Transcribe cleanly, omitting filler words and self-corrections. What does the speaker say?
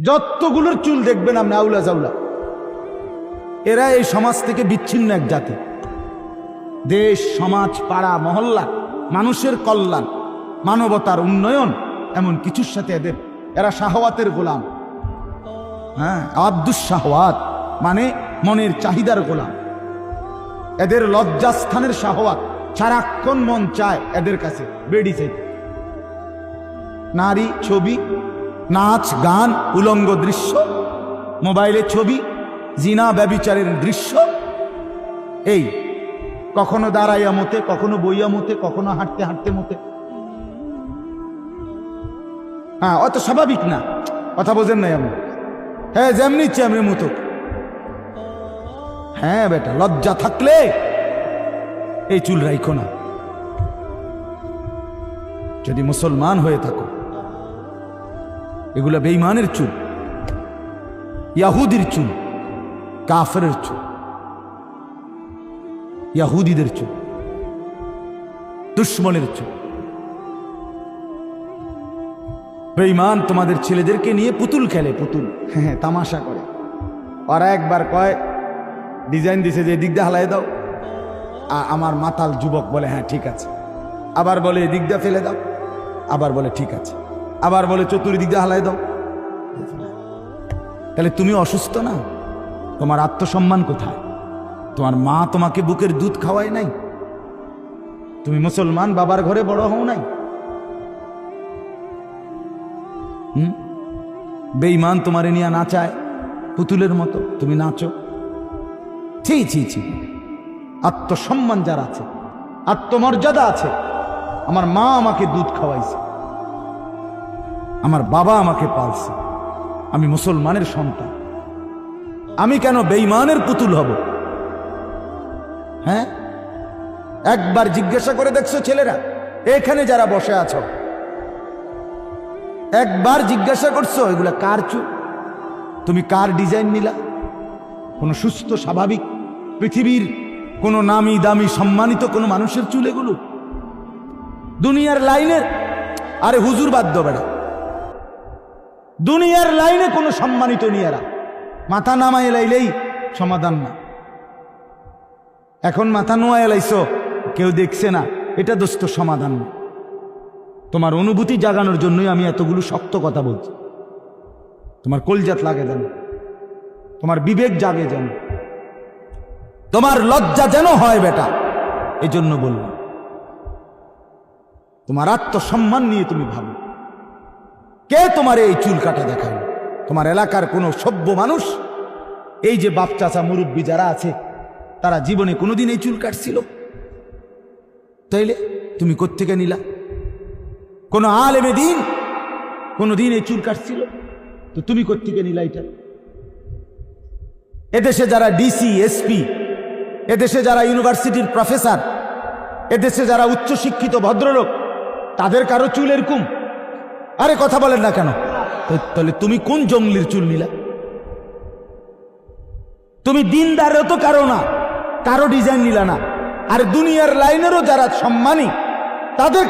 যতগুলোর চুল দেখবেন আপনি আউলা জাউলা, এরা এই সমাজ থেকে বিচ্ছিন্ন এক জাতি। দেশ, সমাজ, পাড়া, মহল্লা, মানুষের কল্যাণ, মানবতার উন্নয়ন, এমন কিছুর সাথে এরা শাহওয়াতের গোলাম। হ্যাঁ, আব্দুস শাহওয়াত মানে মনের চাহিদার গোলাম। এদের লজ্জাস্থানের শাহওয়াত, সারাক্ষণ মন চায় এদের কাছে বেড়ি চাইতে। নারী, ছবি, নাচ, গান, উলঙ্গ দৃশ্য, মোবাইলে ছবি, জিনা ব্যভিচারের দৃশ্য। এই কখনো দাঁড়াইয়া মতে, কখনো বইয়া মতে, কখনো হাঁটতে হাঁটতে মতে। হ্যাঁ, অত স্বাভাবিক না, কথা বোঝেন নাই আমি। হ্যাঁ, যেমনি ইচ্ছে এমনি মতো। হ্যাঁ বেটা, লজ্জা থাকলে এই চুল রাইখো না। যদি মুসলমান হয়ে থাকো, এগুলা বেঈমানের চুল, ইয়াহুদির চুল, কাফেরের চুল, ইয়াহুদিদের চুল, দুশ্মনের চুল। বেঈমান তোমাদের ছেলেদেরকে নিয়ে পুতুল খেলে, পুতুল, হ্যাঁ, তামাশা করে। ওরা একবার কয়, ডিজাইন দিছে যে এদিক দিয়ে হালাই দাও, আমার মাতাল যুবক বলে হ্যাঁ ঠিক আছে, আবার বলে এদিক দিয়ে ফেলে দাও, আবার বলে ঠিক আছে, আবার বলে চতুর্দিক দিয়ে হালাই দাও। তাহলে তুমি অসুস্থ না? তোমার আত্মসম্মান কোথায়? তোমার মা তোমাকে বুকের দুধ খাওয়ায় নাই? তুমি মুসলমান বাবার ঘরে বড় হও নাই? বেঈমান তোমারে নিয়ে নাচায় পুতুলের মতো, তুমি নাচো। ছি ছি ছি। আত্মসম্মান যার আছে, আত্মমর্যাদা আছে, আমার মা আমাকে দুধ খাওয়াইছে, আমার বাবা আমাকে পালছে, আমি মুসলমানের সন্তান, আমি কেন বেঈমানের পুতুল হব? হ্যাঁ, একবার জিজ্ঞাসা করে দেখছো ছেলেরা, এখানে যারা বসে আছো, একবার জিজ্ঞাসা করছো এগুলা কার চুল? তুমি কার ডিজাইন নিলা? কোন সুস্থ স্বাভাবিক পৃথিবীর কোন নামি দামি সম্মানিত কোন মানুষের চুল এগুলো? দুনিয়ার লাইনের, আরে হুজুর বাদ দাও বেড়া, দুনিয়ার লাইনে কোন সম্মানিত নিয়ারা মাথা নামাই এলাইলেই সমাধান না। এখন মাথা নোয়া এলাইছো, কেউ দেখছে না, এটা দোস্ত সমাধান না। তোমার অনুভূতি জাগানোর জন্যই আমি এতগুলো শক্ত কথা বলছি। তোমার কলজাত লাগে যেন, তোমার বিবেক জাগে যেন, তোমার লজ্জা যেন হয় বেটা, এই জন্য বললাম। তোমার আত্মসম্মান নিয়ে তুমি ভাবো, কে তোমার এই চুল কাটা দেখায়? তোমার এলাকার কোন সভ্য মানুষ, এই যে বাপ চাচা মুরব্বী যারা আছে, তারা জীবনে কোনোদিন এই চুল কাটছিল? তাইলে তুমি কোত্থেকে নিলা? কোন আলেমে দিন কোনদিন এই চুল কাটছিল? তো তুমি কোত্থেকে নিলা এটা? এদেশে যারা ডিসি, এসপি, এদেশে যারা ইউনিভার্সিটির প্রফেসর, এদেশে যারা উচ্চশিক্ষিত ভদ্রলোক, তাদের কারো চুল এরকম? আরে কথা বলেন না কেন? তাহলে তুমি কোন জঙ্গলির চুল নিলা? তুমি দিনদারও তো কারো না, কারো ডিজাইন নিলা না। আর দুনিয়ার লাইনেরও যারা সম্মানী, তাদের